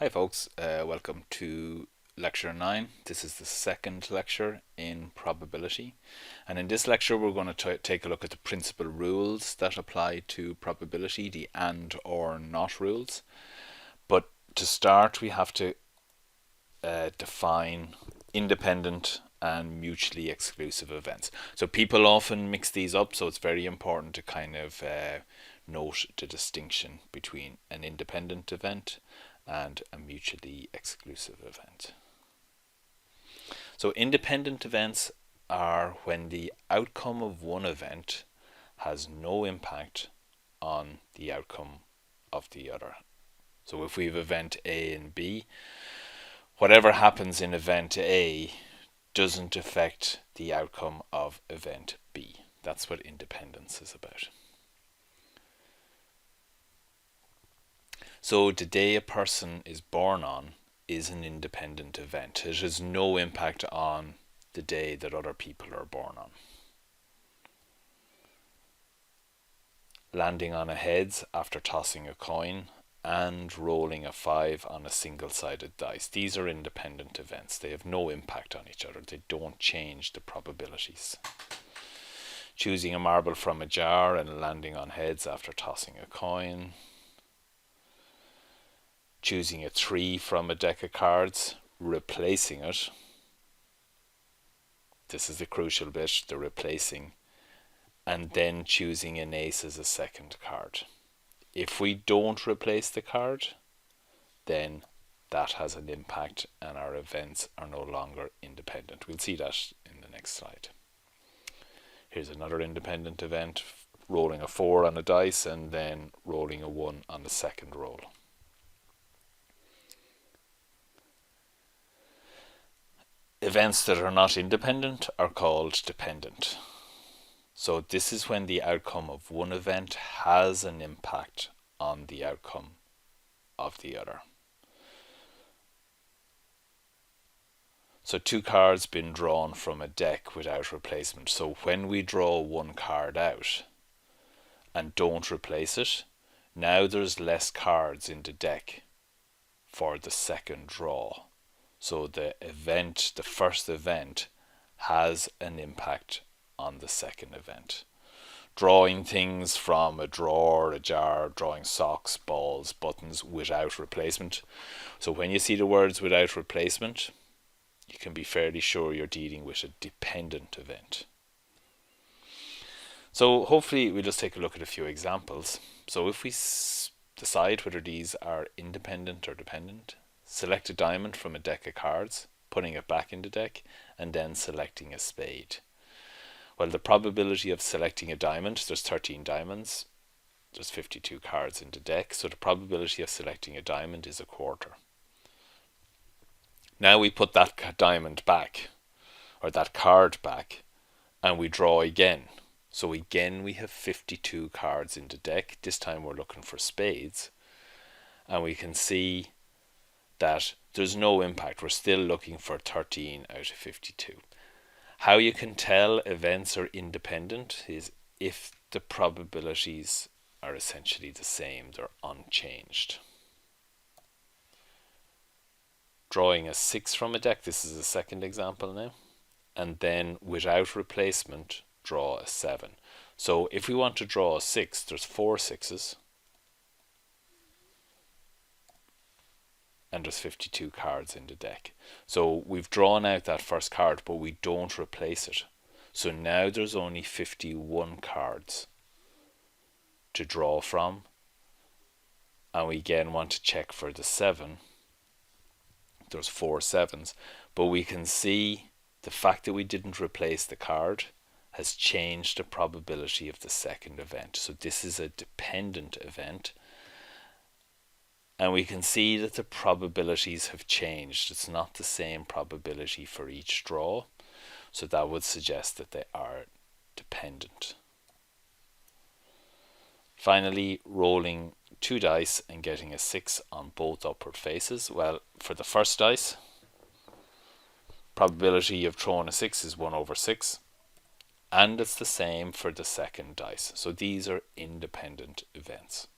Hi, folks. Welcome to Lecture 9. This is the second lecture in probability. And in this lecture, we're going to take a look at the principal rules that apply to probability, the and or not rules. But to start, we have to define independent and mutually exclusive events. So people often mix these up, so it's very important to kind of note the distinction between an independent event and a mutually exclusive event. So independent events are when the outcome of one event has no impact on the outcome of the other. So if we have event A and B, whatever happens in event A doesn't affect the outcome of event B. That's what independence is about. So the day a person is born on is an independent event. It has no impact on the day that other people are born on. Landing on a heads after tossing a coin and rolling a 5 on a single-sided dice. These are independent events. They have no impact on each other. They don't change the probabilities. Choosing a marble from a jar and landing on heads after tossing a coin. Choosing a 3 from a deck of cards, replacing it. This is the crucial bit, the replacing. And then choosing an ace as a second card. If we don't replace the card, then that has an impact and our events are no longer independent. We'll see that in the next slide. Here's another independent event, rolling a 4 on a dice and then rolling a 1 on the second roll. Events that are not independent are called dependent. So this is when the outcome of one event has an impact on the outcome of the other. So 2 cards been drawn from a deck without replacement. So when we draw 1 card out and don't replace it, now there's less cards in the deck for the second draw. So the first event has an impact on the second event. Drawing things from a drawer, a jar, drawing socks, balls, buttons without replacement. So when you see the words without replacement, you can be fairly sure you're dealing with a dependent event. So hopefully we'll just take a look at a few examples. So if we decide whether these are independent or dependent, select a diamond from a deck of cards, putting it back in the deck, and then selecting a spade. Well, the probability of selecting a diamond, there's 13 diamonds, there's 52 cards in the deck, so the probability of selecting a diamond is a quarter. Now we put that diamond back, or that card back, and we draw again. So again we have 52 cards in the deck. This time we're looking for spades, and we can see that there's no impact. We're still looking for 13 out of 52. How you can tell events are independent is if the probabilities are essentially the same, they're unchanged. Drawing a 6 from a deck, this is a second example now, and then without replacement, draw a 7. So if we want to draw a 6, there's 4 sixes, and there's 52 cards in the deck. So we've drawn out that first card, but we don't replace it. So now there's only 51 cards to draw from, and we again want to check for the 7. There's 4 sevens, but we can see the fact that we didn't replace the card has changed the probability of the second event. So this is a dependent event, and we can see that the probabilities have changed. It's not the same probability for each draw, so that would suggest that they are dependent. Finally, rolling 2 dice and getting a 6 on both upward faces. Well, for the first dice, probability of throwing a 6 is 1 over 6, and it's the same for the second dice. So these are independent events.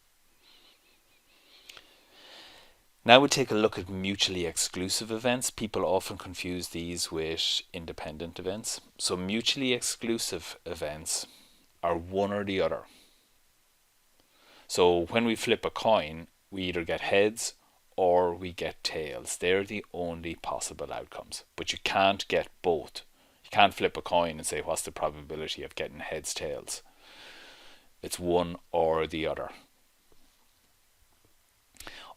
Now we take a look at mutually exclusive events. People often confuse these with independent events. So mutually exclusive events are one or the other. So when we flip a coin, we either get heads or we get tails. They're the only possible outcomes. But you can't get both. You can't flip a coin and say, what's the probability of getting heads, tails? It's one or the other.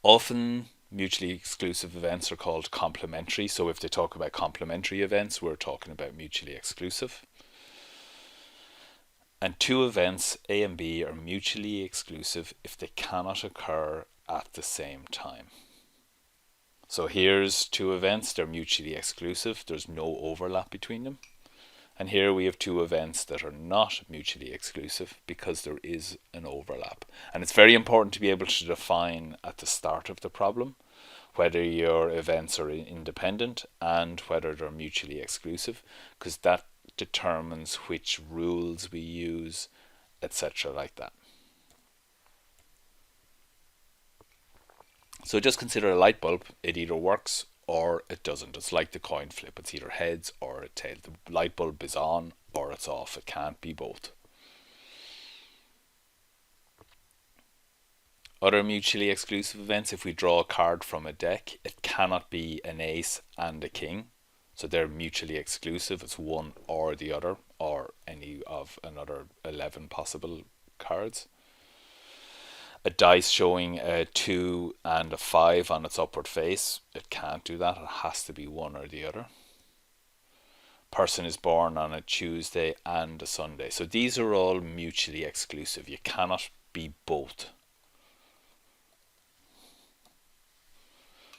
Often mutually exclusive events are called complementary. So if they talk about complementary events, we're talking about mutually exclusive. And two events, A and B, are mutually exclusive if they cannot occur at the same time. So here's two events, they're mutually exclusive, there's no overlap between them. And here we have two events that are not mutually exclusive because there is an overlap. And it's very important to be able to define at the start of the problem whether your events are independent and whether they're mutually exclusive, because that determines which rules we use, etc. like that. So just consider a light bulb. It either works or it doesn't. It's like the coin flip. It's either heads or a tail. The light bulb is on or it's off. It can't be both. Other mutually exclusive events, if we draw a card from a deck, it cannot be an ace and a king. So they're mutually exclusive. It's one or the other, or any of another 11 possible cards. A dice showing a 2 and a 5 on its upward face, it can't do that. It has to be one or the other. Person is born on a Tuesday and a Sunday. So these are all mutually exclusive. You cannot be both.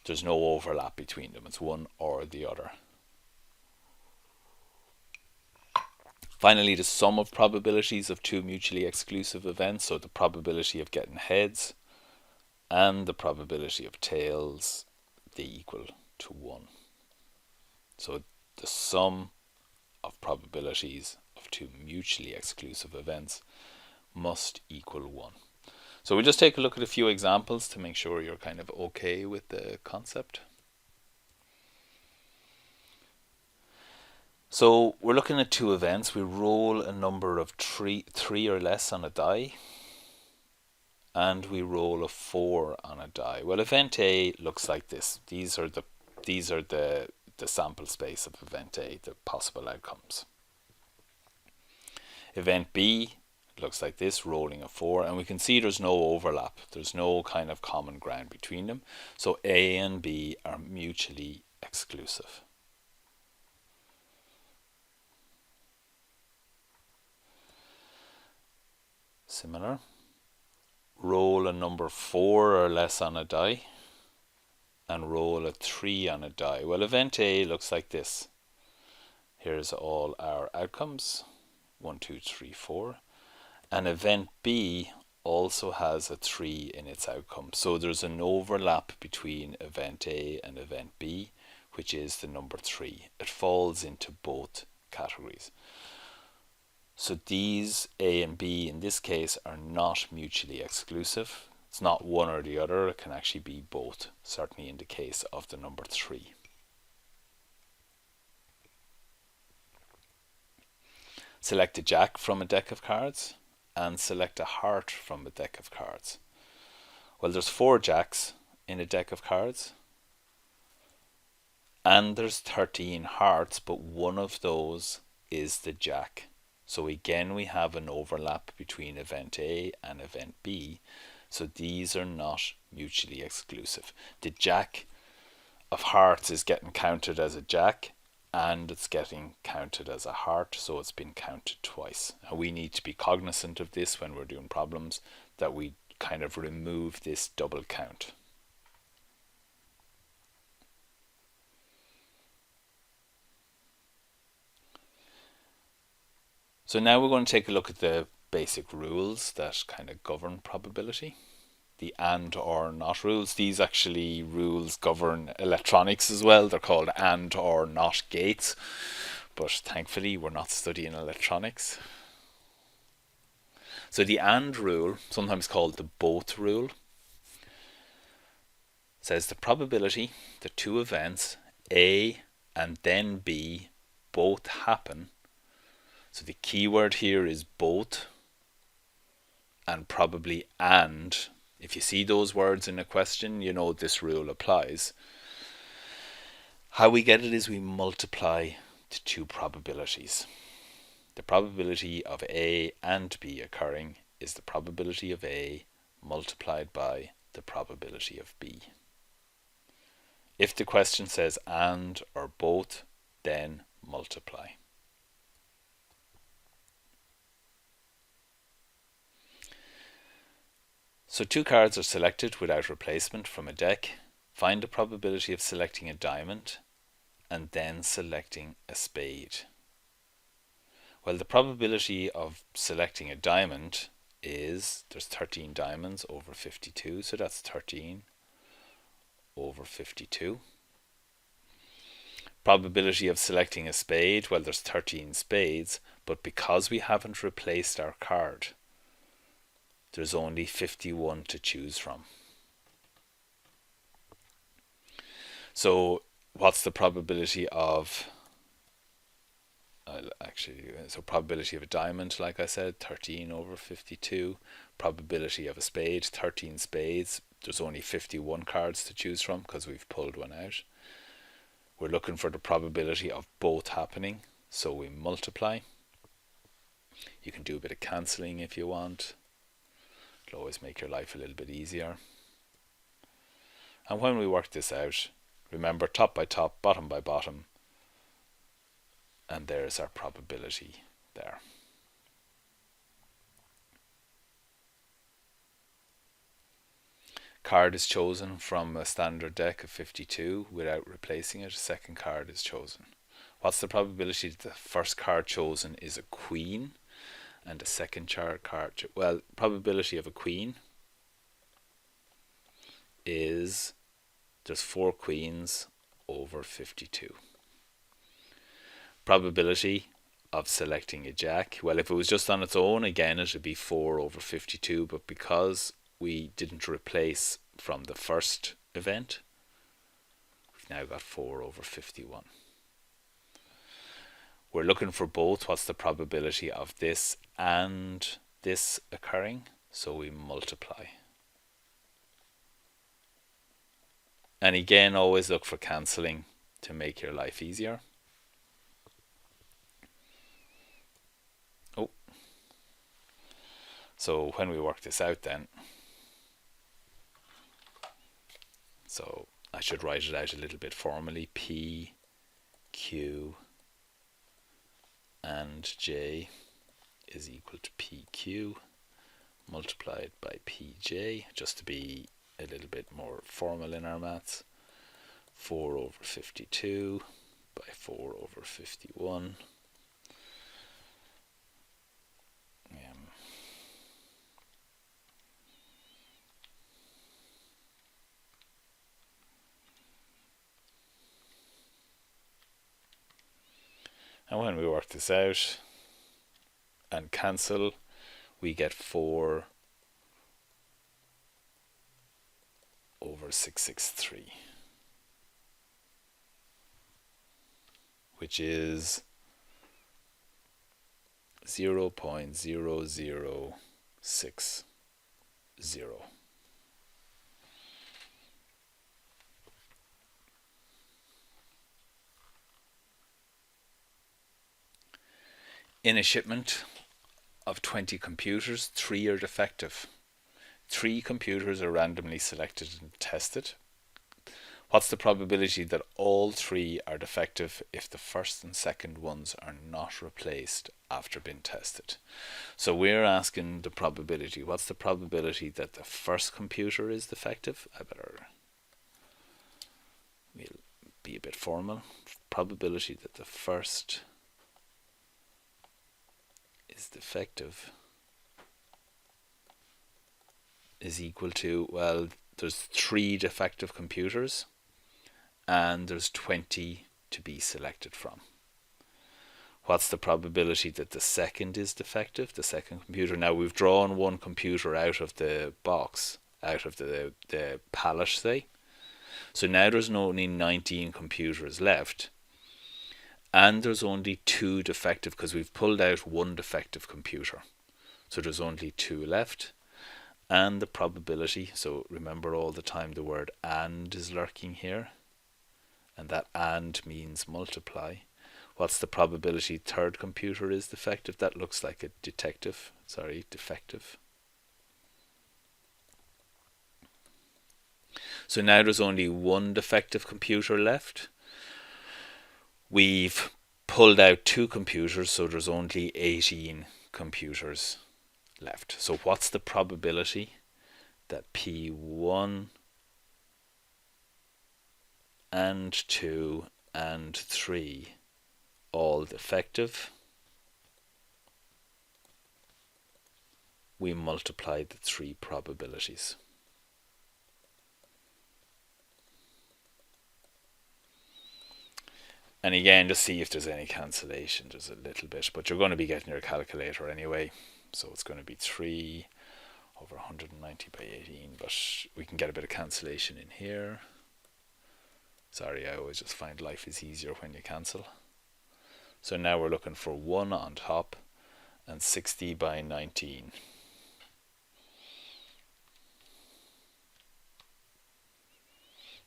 There's no overlap between them. It's one or the other. Finally, the sum of probabilities of two mutually exclusive events, so the probability of getting heads and the probability of tails, they equal to 1. So the sum of probabilities of two mutually exclusive events must equal 1. So we'll just take a look at a few examples to make sure you're kind of okay with the concept. So we're looking at two events. We roll a number of three or less on a die, and we roll a 4 on a die. Well, event A looks like this. These are the sample space of event A, the possible outcomes. Event B looks like this, rolling a 4, and we can see there's no overlap. There's no kind of common ground between them. So A and B are mutually exclusive. Similar. Roll a number 4 or less on a die and roll a 3 on a die. Well, event A looks like this. Here's all our outcomes. 1, 2, 3, 4. And event B also has a 3 in its outcome. So there's an overlap between event A and event B, which is the number 3. It falls into both categories. So these A and B in this case are not mutually exclusive. It's not one or the other. It can actually be both, certainly in the case of the number 3. Select a jack from a deck of cards and select a heart from a deck of cards. Well, there's 4 jacks in a deck of cards and there's 13 hearts, but one of those is the jack. So again, we have an overlap between event A and event B. So these are not mutually exclusive. The jack of hearts is getting counted as a jack and it's getting counted as a heart. So it's been counted twice. And we need to be cognizant of this when we're doing problems, that we kind of remove this double count. So now we're going to take a look at the basic rules that kind of govern probability. The and or not rules. These actually rules govern electronics as well. They're called and or not gates. But thankfully we're not studying electronics. So the and rule, sometimes called the both rule, says the probability that two events, A and then B, both happen. So the key word here is both and probably and. If you see those words in a question, you know this rule applies. How we get it is we multiply the two probabilities. The probability of A and B occurring is the probability of A multiplied by the probability of B. If the question says and or both, then multiply. So two cards are selected without replacement from a deck. Find the probability of selecting a diamond and then selecting a spade. Well, the probability of selecting a diamond is, there's 13 diamonds over 52, so that's 13 over 52. Probability of selecting a spade, well, there's 13 spades, but because we haven't replaced our card, there's only 51 to choose from. So what's the probability of, so probability of a diamond, like I said, 13 over 52. Probability of a spade, 13 spades. There's only 51 cards to choose from because we've pulled one out. We're looking for the probability of both happening, so we multiply. You can do a bit of cancelling if you want. It'll always make your life a little bit easier. And when we work this out, remember top by top, bottom by bottom, and there's our probability there. Card is chosen from a standard deck of 52 without replacing it. A second card is chosen. What's the probability that the first card chosen is a queen and the second card? Well, probability of a queen is, there's 4 queens over 52. Probability of selecting a jack, well, if it was just on its own, again it would be 4 over 52, but because we didn't replace from the first event, we've now got 4 over 51. We're looking for both. What's the probability of this and this occurring? So we multiply. And again, always look for cancelling to make your life easier. So when we work this out then, so I should write it out a little bit formally. P, Q, and J is equal to PQ multiplied by PJ, just to be a little bit more formal in our maths. 4 over 52 by 4 over 51. And when we work this out and cancel, we get 4 over 663, which is 0.0060. In a shipment of 20 computers, 3 are defective. 3 computers are randomly selected and tested. What's the probability that all 3 are defective if the first and second ones are not replaced after being tested? So we're asking the probability. What's the probability that the first computer is defective? We'll be a bit formal. Probability that the first is defective is equal to, well, there's 3 defective computers and there's 20 to be selected from. What's the probability that the second is defective, the second computer? Now we've drawn one computer out of the box, out of the pallet, say. So now there's only 19 computers left, and there's only 2 defective because we've pulled out 1 defective computer. So there's only 2 left. And the probability, so remember all the time the word and is lurking here, and that and means multiply. What's the probability third computer is defective? That looks like a defective. So now there's only 1 defective computer left. We've pulled out 2 computers, so there's only 18 computers left. So what's the probability that P1 and 2 and 3 all defective? We multiply the 3 probabilities. And again, just see if there's any cancellation. There's a little bit, but you're going to be getting your calculator anyway. So it's going to be 3 over 190 by 18, but we can get a bit of cancellation in here. Sorry, I always just find life is easier when you cancel. So now we're looking for 1 on top and 60 by 19.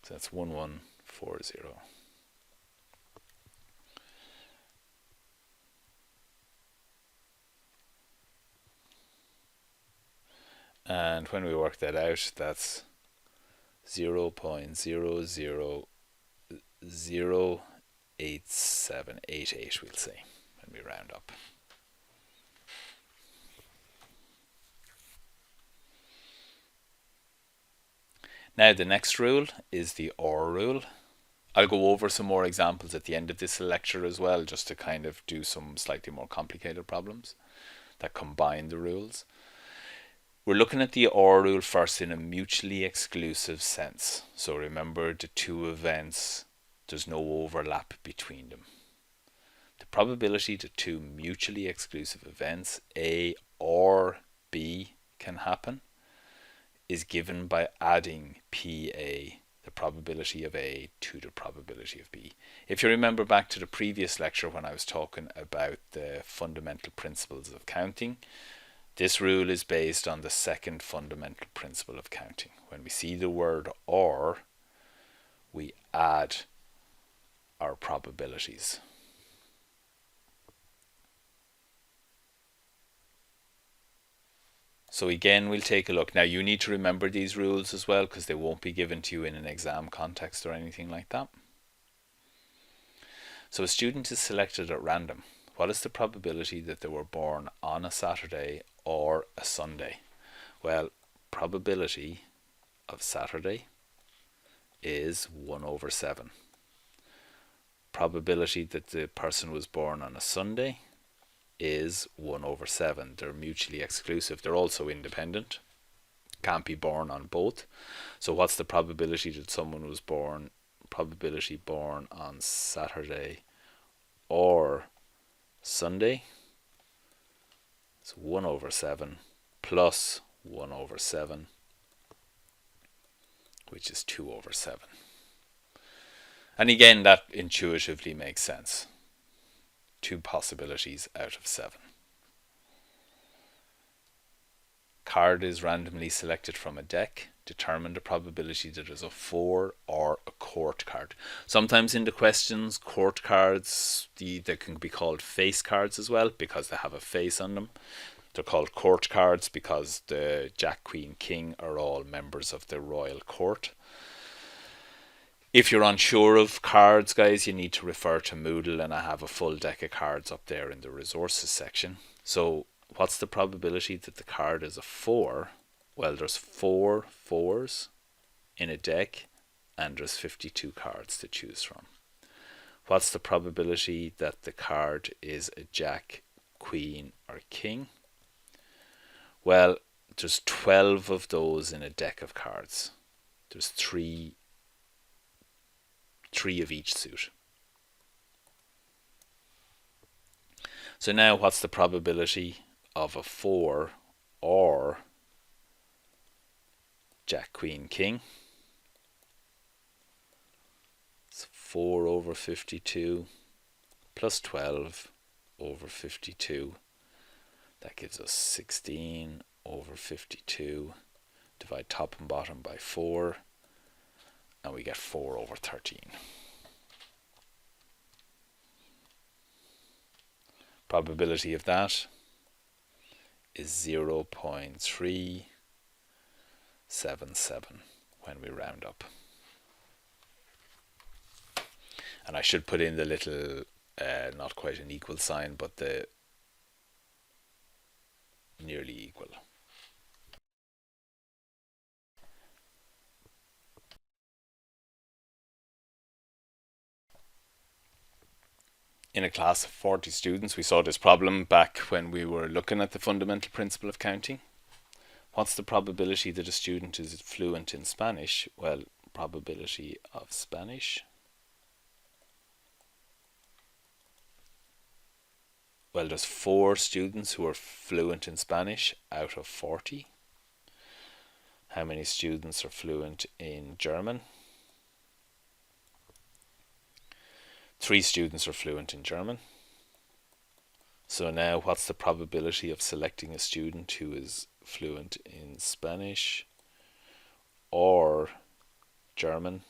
So that's 1140. And when we work that out, that's 0.008788, we'll say, when we round up. Now the next rule is the OR rule. I'll go over some more examples at the end of this lecture as well, just to kind of do some slightly more complicated problems that combine the rules. We're looking at the OR rule first in a mutually exclusive sense. So remember, the 2 events, there's no overlap between them. The probability that 2 mutually exclusive events, A or B, can happen is given by adding PA, the probability of A, to the probability of B. If you remember back to the previous lecture when I was talking about the fundamental principles of counting, this rule is based on the second fundamental principle of counting. When we see the word OR, we add our probabilities. So again, we'll take a look. Now you need to remember these rules as well, because they won't be given to you in an exam context or anything like that. So a student is selected at random. What is the probability that they were born on a Saturday or a Sunday? Well, probability of Saturday is 1 over 7. Probability that the person was born on a Sunday is 1 over 7. They're mutually exclusive. They're also independent. Can't be born on both. So what's the probability that someone was born, probability born on Saturday or Sunday? It's 1 over 7 plus 1 over 7, which is 2 over 7. And again, that intuitively makes sense. 2 possibilities out of 7. Card is randomly selected from a deck. Determine the probability that there's a 4 or a court card. Sometimes in the questions, court cards, they can be called face cards as well, because they have a face on them. They're called court cards because the Jack, Queen, King are all members of the royal court. If you're unsure of cards, guys, you need to refer to Moodle, and I have a full deck of cards up there in the resources section. So what's the probability that the card is a 4? Well, there's 4 4s in a deck, and there's 52 cards to choose from. What's the probability that the card is a Jack, Queen, or King? Well, there's 12 of those in a deck of cards. There's 3 of each suit. So now what's the probability of a 4 or Jack, Queen, King? 4 over 52 plus 12 over 52. That gives us 16 over 52. Divide top and bottom by 4, and we get 4 over 13. Probability of that is 0.377 when we round up. And I should put in the little, not quite an equal sign, but the nearly equal. In a class of 40 students, we saw this problem back when we were looking at the fundamental principle of counting. What's the probability that a student is fluent in Spanish? Well, probability of Spanish. Well, there's 4 students who are fluent in Spanish out of 40. How many students are fluent in German? 3 students are fluent in German. So now what's the probability of selecting a student who is fluent in Spanish or German?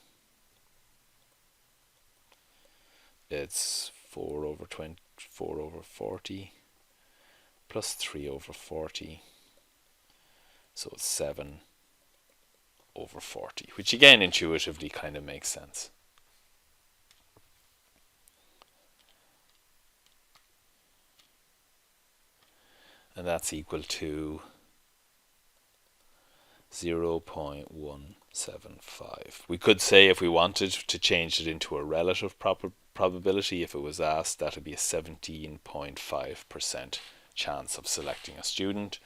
It's 4 over 40 plus 3 over 40. So it's 7 over 40, which again intuitively kind of makes sense. And that's equal to 0.175. We could say, if we wanted to change it into a relative probability, if it was asked, that would be a 17.5% chance of selecting a student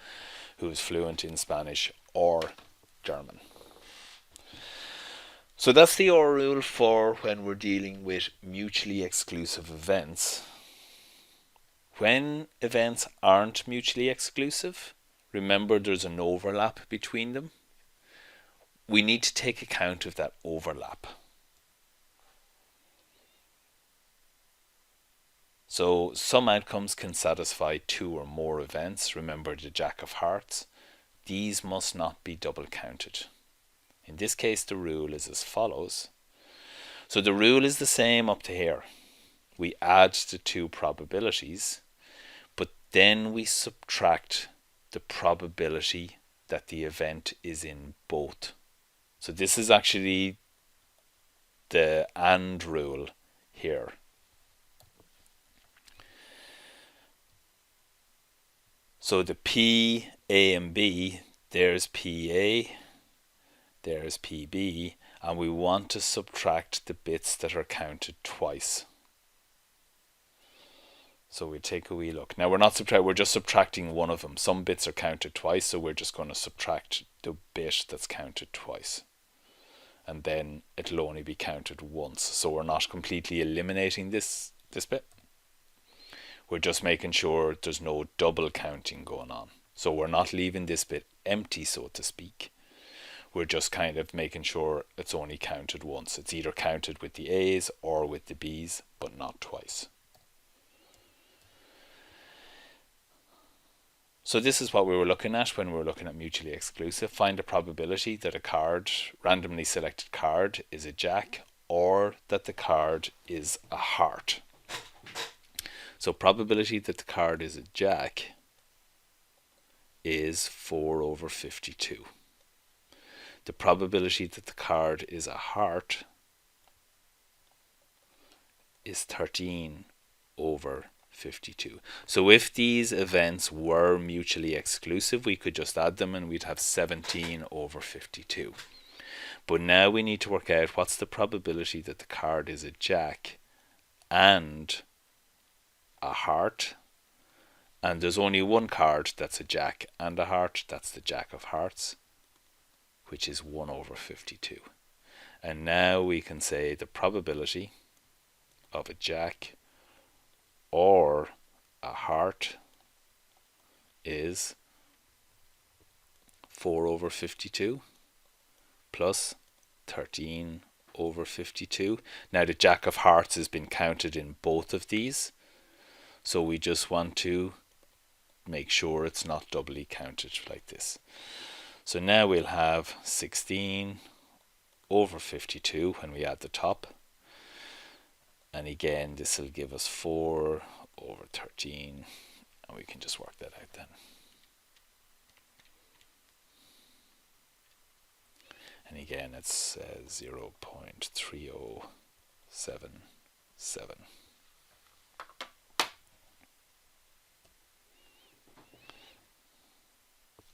who is fluent in Spanish or German. So that's the OR rule for when we're dealing with mutually exclusive events. When events aren't mutually exclusive, remember there's an overlap between them. We need to take account of that overlap. So some outcomes can satisfy 2 or more events. Remember the Jack of Hearts. These must not be double counted. In this case, the rule is as follows. So the rule is the same up to here. We add the 2 probabilities, but then we subtract the probability that the event is in both. So this is actually the AND rule here. So the P, A and B, there's PA, there's PB, and we want to subtract the bits that are counted twice. So we take a wee look. Now we're just subtracting one of them. Some bits are counted twice, so we're just going to subtract the bit that's counted twice. And then it'll only be counted once. So we're not completely eliminating this bit. We're just making sure there's no double counting going on. So we're not leaving this bit empty, so to speak. We're just kind of making sure it's only counted once. It's either counted with the A's or with the B's, but not twice. So this is what we were looking at when we were looking at mutually exclusive. Find a probability that a card, randomly selected card, is a jack, or that the card is a heart. So probability that the card is a jack is 4 over 52. The probability that the card is a heart is 13 over 52. So if these events were mutually exclusive, we could just add them and we'd have 17 over 52. But now we need to work out what's the probability that the card is a jack and a heart. And there's only one card that's a jack and a heart. That's the Jack of Hearts, which is 1 over 52. And now we can say the probability of a jack or a heart is 4 over 52 plus 13 over 52. Now the Jack of Hearts has been counted in both of these, so we just want to make sure it's not doubly counted like this. So now we'll have 16 over 52 when we add the top, and again this will give us 4 over 13, and we can just work that out then. And again it's 0.3077.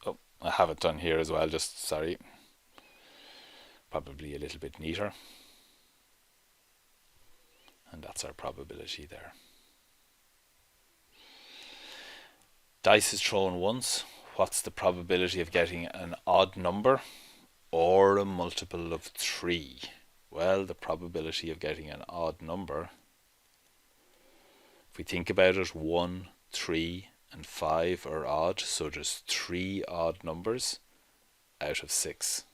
Oh, I have it done here as well, just sorry. Probably a little bit neater. And that's our probability there. Dice is thrown once. What's the probability of getting an odd number or a multiple of 3? Well, the probability of getting an odd number, if we think about it, 1, 3 and 5 are odd, so there's 3 odd numbers out of 6.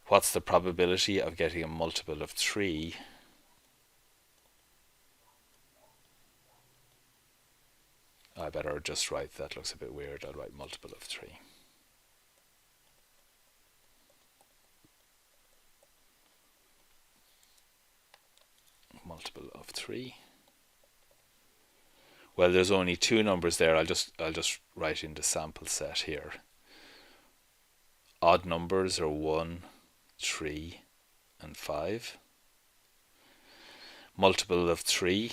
What's the probability of getting a multiple of 3? I better just write, that looks a bit weird, I'll write multiple of 3. Multiple of 3. Well, there's only 2 numbers there. I'll just write in the sample set here. Odd numbers are 1, 3 and 5. Multiple of 3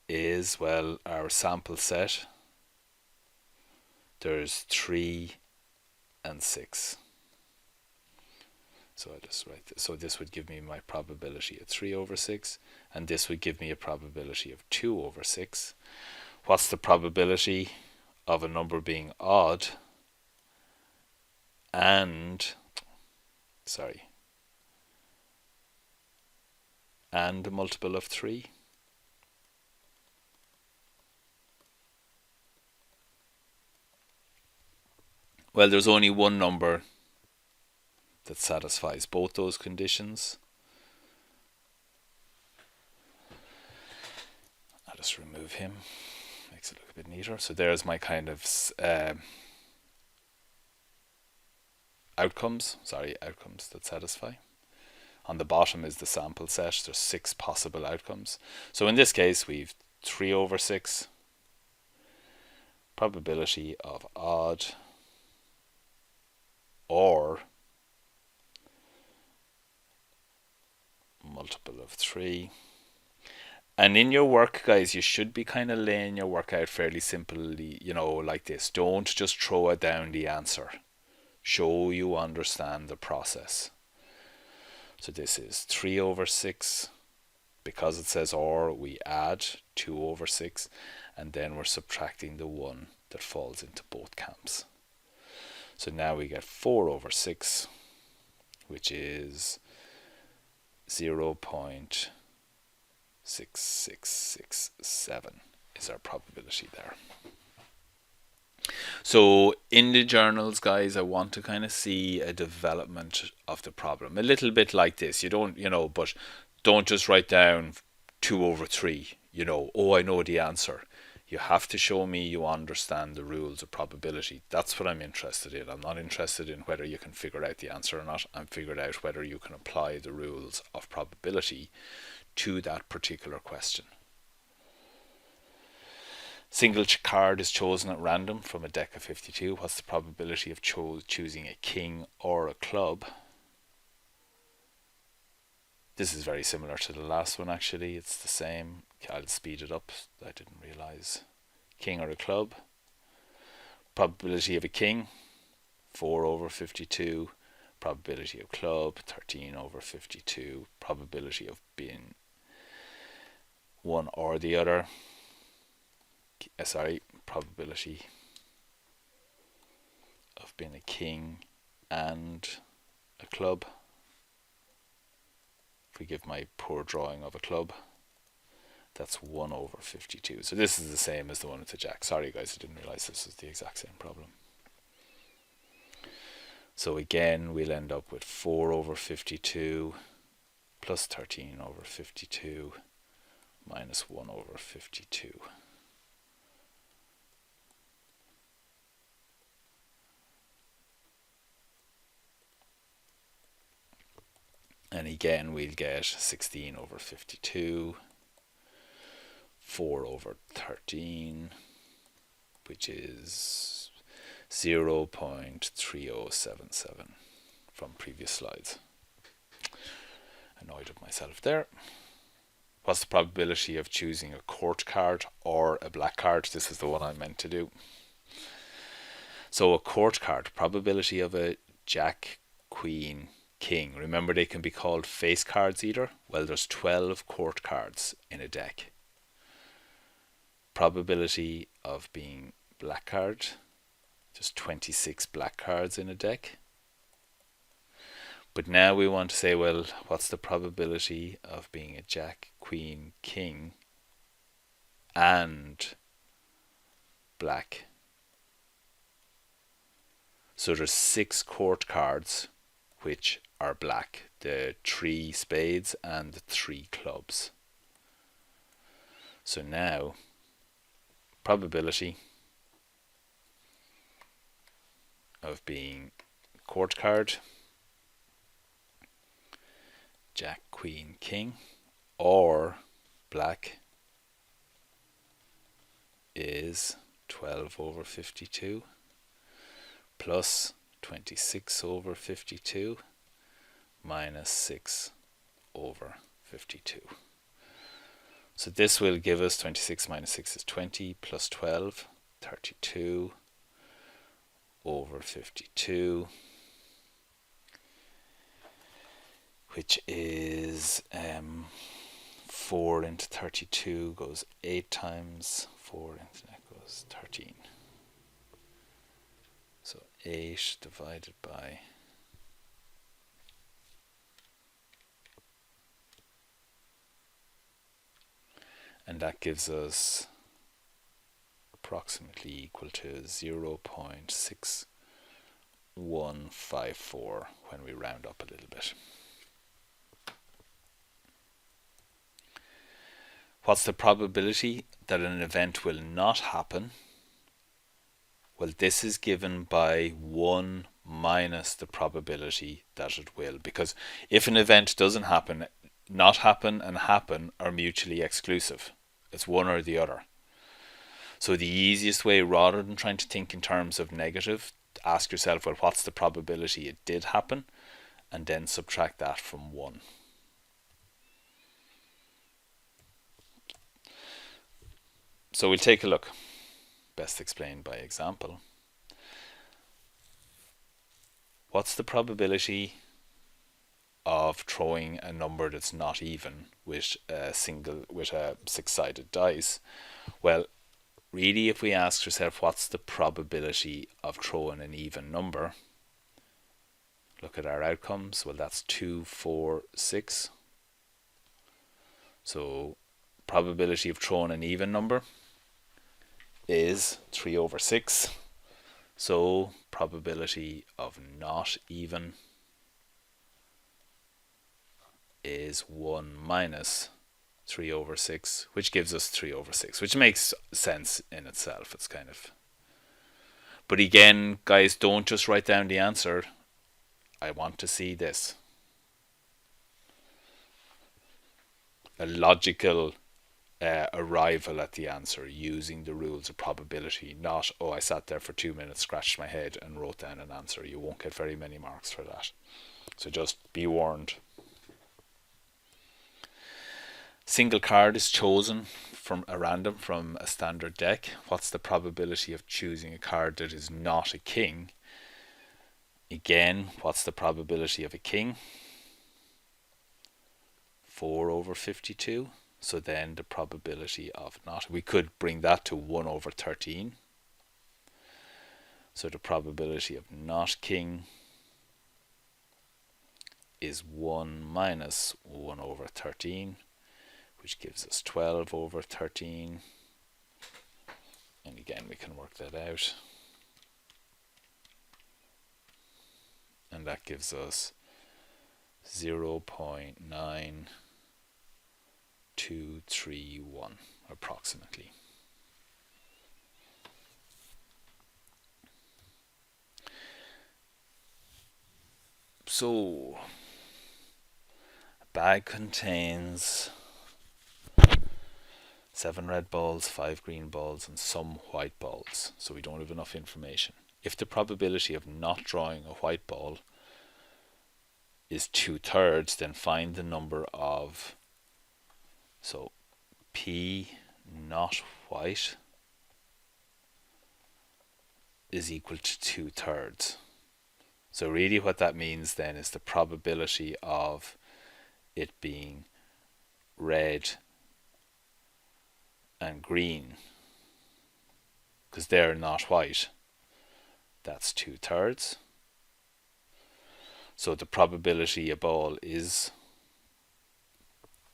is, well, our sample set. There's 3 and 6. So I'll just write this. So this would give me my probability of 3 over 6, and this would give me a probability of 2 over 6. What's the probability of a number being odd and a multiple of 3? Well, there's only one number that satisfies both those conditions. I'll just remove him, makes it look a bit neater. So there's my kind of outcomes that satisfy. On the bottom is the sample set. There's 6 possible outcomes. So in this case we've 3 over 6, probability of odd or multiple of 3. And in your work, guys, you should be kind of laying your work out fairly simply, like this. Don't just throw it down the answer. Show you understand the process. So this is 3 over 6. Because it says or, we add 2 over 6, and then we're subtracting the 1 that falls into both camps. So now we get 4 over 6, which is 0.6667 is our probability there. So in the journals, guys, I want to kind of see a development of the problem. A little bit like this. You don't, but don't just write down 2 over 3, oh, I know the answer. You have to show me you understand the rules of probability. That's what I'm interested in. I'm not interested in whether you can figure out the answer or not. I'm figuring out whether you can apply the rules of probability to that particular question. Single card is chosen at random from a deck of 52. What's the probability of choosing a king or a club? This is very similar to the last one, actually. It's the same. I'll speed it up. I didn't realize. King or a club. Probability of a king, 4 over 52. Probability of club, 13 over 52. Probability of being one or the other. Probability of being a king and a club. If we give my poor drawing of a club, that's 1 over 52. So this is the same as the one with the jack. Sorry guys, I didn't realize this was the exact same problem. So again, we'll end up with 4 over 52 plus 13 over 52 minus 1 over 52. And again, we'll get 16 over 52, 4 over 13, which is 0.3077 from previous slides. Annoyed with myself there. What's the probability of choosing a court card or a black card? This is the one I meant to do. So a court card, probability of a jack, queen, king. Remember, they can be called face cards either. Well, there's 12 court cards in a deck. Probability of being black card, just 26 black cards in a deck. But now we want to say, well, what's the probability of being a jack, queen, king, and black? So there's 6 court cards which are black, the 3 spades and the 3 clubs. So now, probability of being court card, jack, queen, king, or black is 12 over 52 plus 26 over 52 minus 6 over 52. So this will give us 26 minus 6 is 20 plus 12, 32 over 52, which is 4 into 32 goes 8 times, 4 into that goes 13. So 8 divided by and that gives us approximately equal to 0.6154 when we round up a little bit. What's the probability that an event will not happen? Well, this is given by 1 minus the probability that it will, because if an event doesn't happen, not happen and happen are mutually exclusive. It's one or the other. So the easiest way, rather than trying to think in terms of negative, ask yourself, well, what's the probability it did happen? And then subtract that from 1. So we'll take a look. Best explained by example. What's the probability of throwing a number that's not even with a 6-sided dice? Well, really, if we ask ourselves what's the probability of throwing an even number, look at our outcomes. Well, that's 2, 4, 6. So probability of throwing an even number is 3 over 6. So probability of not even is 1 minus 3 over 6, which gives us 3 over 6, which makes sense in itself. It's kind of... But again, guys, don't just write down the answer. I want to see this. A logical arrival at the answer using the rules of probability, not, oh, I sat there for 2 minutes, scratched my head and wrote down an answer. You won't get very many marks for that. So just be warned. Single card is chosen from a random from a standard deck. What's the probability of choosing a card that is not a king? Again, what's the probability of a king? 4 over 52. So then the probability of not, we could bring that to 1 over 13. So the probability of not king is 1 minus 1 over 13, which gives us 12 over 13. And again, we can work that out. and that gives us 0.9231 approximately. So a bag contains 7 red balls, 5 green balls, and some white balls. So we don't have enough information. If the probability of not drawing a white ball is 2/3, then find the number of, so P not white is equal to 2/3. So really what that means then is the probability of it being red and green, because they're not white, that's 2/3. So the probability a ball is,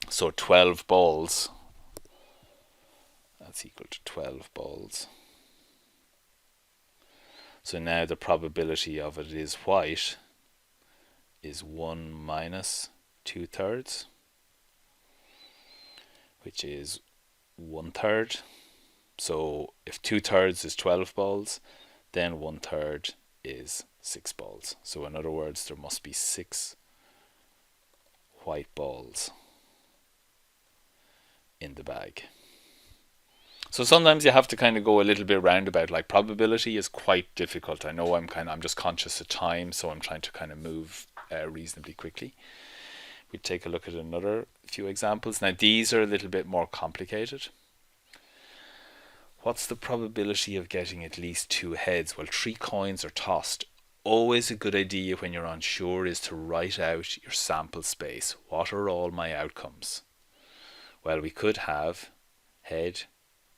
so 12 balls, that's equal to 12 balls. So now the probability of it is white is 1 minus 2/3, which is 1/3. So if 2/3 is 12 balls, then 1/3 is 6 balls. So in other words, there must be 6 white balls in the bag. So sometimes you have to kind of go a little bit roundabout. Like probability is quite difficult. I know I'm just conscious of time, so I'm trying to kind of move reasonably quickly. We take a look at another few examples. Now these are a little bit more complicated. What's the probability of getting at least 2 heads? Well, 3 coins are tossed. Always a good idea when you're unsure is to write out your sample space. What are all my outcomes? Well, we could have head,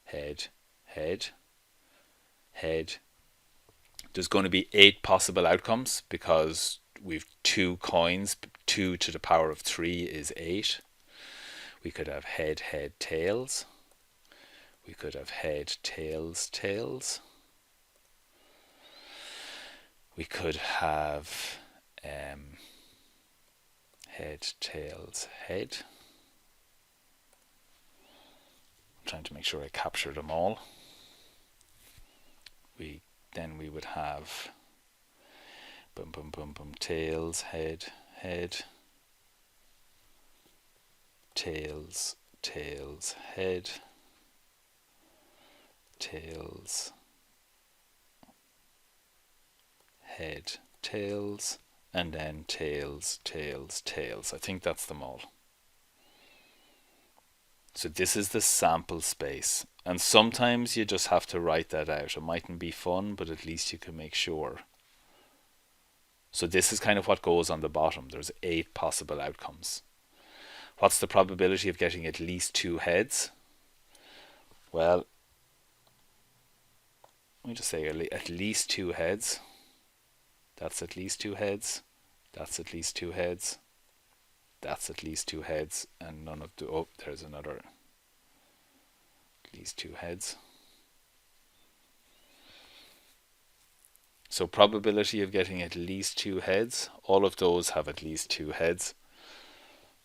head, head, head. There's going to be 8 possible outcomes because we've 2 coins. 2 to the power of 3 is 8. We could have head, head, tails. We could have head, tails, tails. We could have head, tails, head. I'm trying to make sure I capture them all. Then we would have boom, boom, boom, boom, tails, head, head, tails, tails, head, tails, head, tails, and then tails, tails, tails. I think that's them all. So this is the sample space. And sometimes you just have to write that out. It mightn't be fun, but at least you can make sure. So this is kind of what goes on the bottom. There's 8 possible outcomes. What's the probability of getting at least 2 heads? Well, let me just say at least 2 heads. That's at least 2 heads. That's at least 2 heads. That's at least 2 heads. And none of the, oh, there's another. At least 2 heads. So probability of getting at least 2 heads, all of those have at least 2 heads.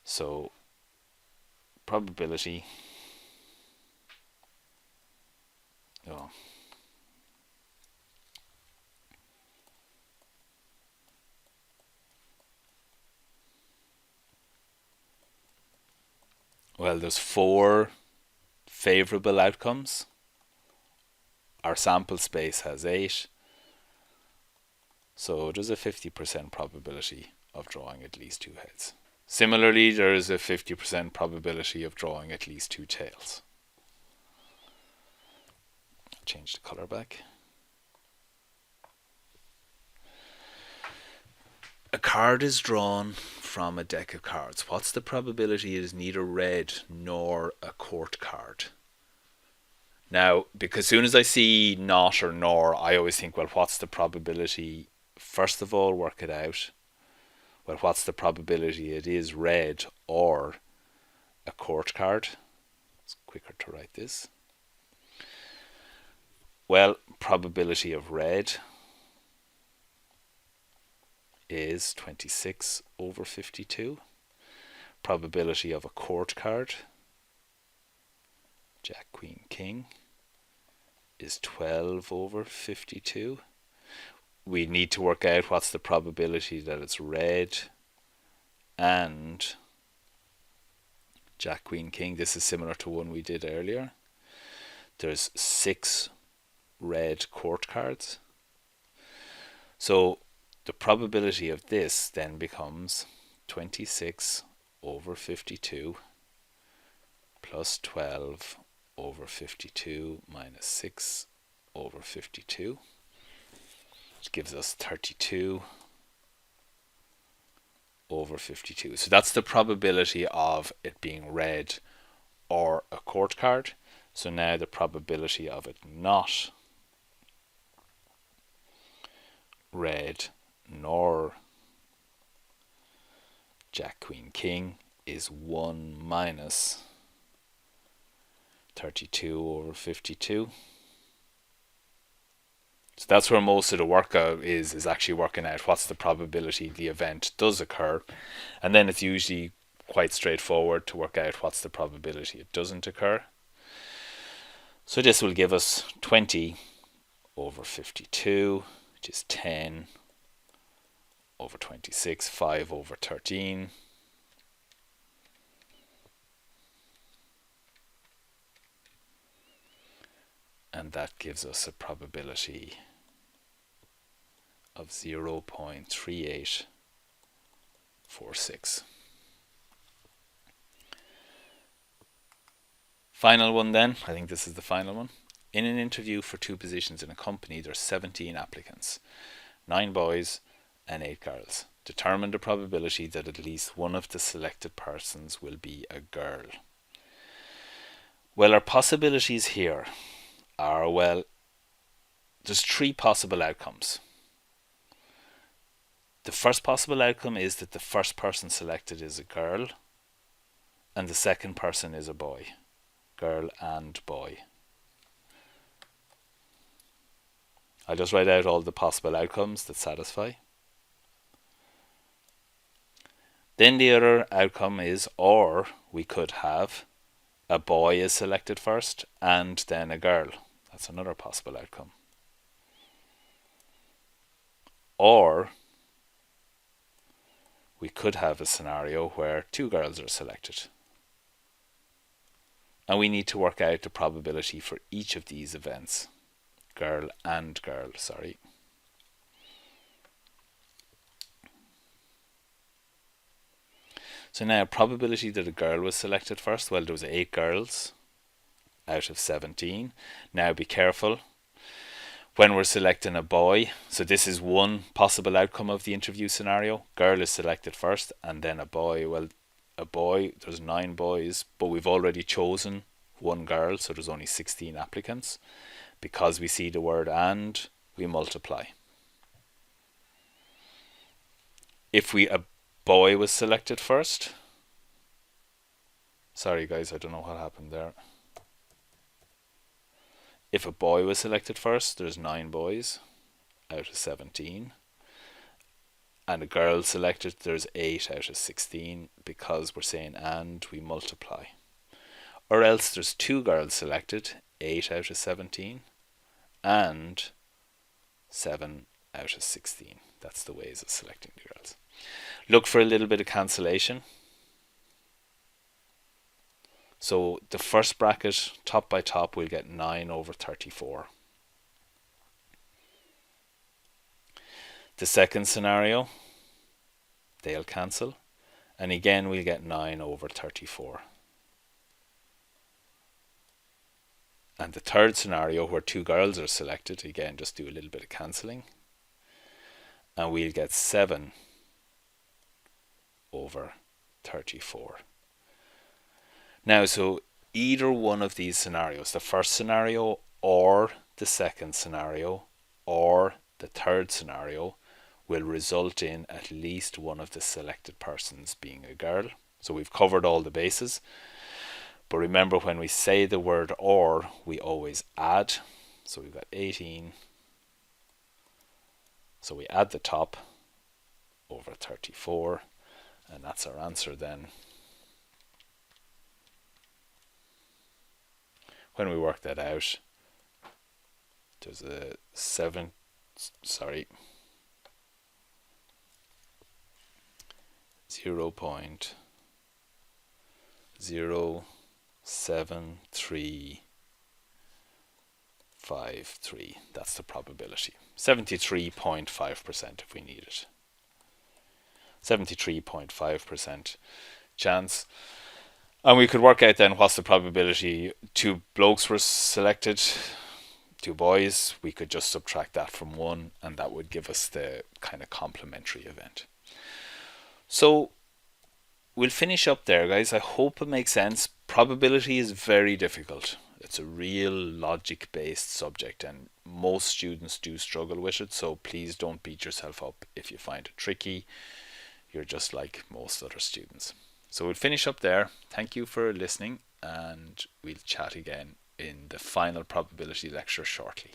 So probability, oh, well, there's 4 favorable outcomes. Our sample space has 8. So there's a 50% probability of drawing at least 2 heads. Similarly, there is a 50% probability of drawing at least 2 tails. Change the color back. A card is drawn from a deck of cards. What's the probability it is neither red nor a court card? Now, because as soon as I see not or nor, I always think, well, what's the probability? First of all, work it out. Well, what's the probability it is red or a court card? It's quicker to write this. Well, probability of red is 26 over 52. Probability of a court card, Jack, Queen, King, is 12 over 52. We need to work out what's the probability that it's red and Jack, Queen, King. This is similar to one we did earlier. There's 6 red court cards. So the probability of this then becomes 26 over 52 plus 12 over 52 minus 6 over 52, which gives us 32 over 52. So that's the probability of it being red or a court card. So now the probability of it not red nor Jack, Queen, King is 1 minus 32 over 52. So that's where most of the work is actually working out what's the probability the event does occur. And then it's usually quite straightforward to work out what's the probability it doesn't occur. So this will give us 20 over 52, which is 10 over 26, 5 over 13. And that gives us a probability of 0.3846. Final one then, I think this is the final one. In an interview for 2 positions in a company, there are 17 applicants, 9 boys and 8 girls. Determine the probability that at least one of the selected persons will be a girl. Well, our possibilities here are, well, there's 3 possible outcomes. The first possible outcome is that the first person selected is a girl and the second person is a boy. Girl and boy. I'll just write out all the possible outcomes that satisfy. Then the other outcome is, or we could have a boy is selected first and then a girl. That's another possible outcome. Or we could have a scenario where 2 girls are selected. And we need to work out the probability for each of these events. Girl and girl, sorry. So now, probability that a girl was selected first. Well, there was 8 girls out of 17. Now be careful when we're selecting a boy. So this is one possible outcome of the interview scenario. Girl is selected first and then a boy. Well, a boy, there's 9 boys, but we've already chosen 1 girl, so there's only 16 applicants. Because we see the word and, we multiply. If a boy was selected first, sorry guys, I don't know what happened there. If a boy was selected first, there's 9 boys out of 17. And a girl selected, there's 8 out of 16, because we're saying and, we multiply. Or else there's 2 girls selected, 8 out of 17, and 7 out of 16. That's the ways of selecting the girls. Look for a little bit of cancellation. So the first bracket, top by top, we'll get 9 over 34. The second scenario, they'll cancel. And again, we'll get 9 over 34. And the third scenario, where 2 girls are selected, again, just do a little bit of cancelling. And we'll get 7 over 34. Now, so either one of these scenarios, the first scenario or the second scenario or the third scenario, will result in at least one of the selected persons being a girl. So we've covered all the bases. But remember, when we say the word or, we always add. So we've got 18. So we add the top. over 34, and that's our answer then. When we work that out, there's a 0.07353. That's the probability. 73.5% if we need it. 73.5% chance. And we could work out then what's the probability. 2 blokes were selected, 2 boys. We could just subtract that from 1, and that would give us the kind of complementary event. So we'll finish up there, guys. I hope it makes sense. Probability is very difficult. It's a real logic-based subject, and most students do struggle with it, so please don't beat yourself up if you find it tricky. You're just like most other students. So we'll finish up there. Thank you for listening, and we'll chat again in the final probability lecture shortly.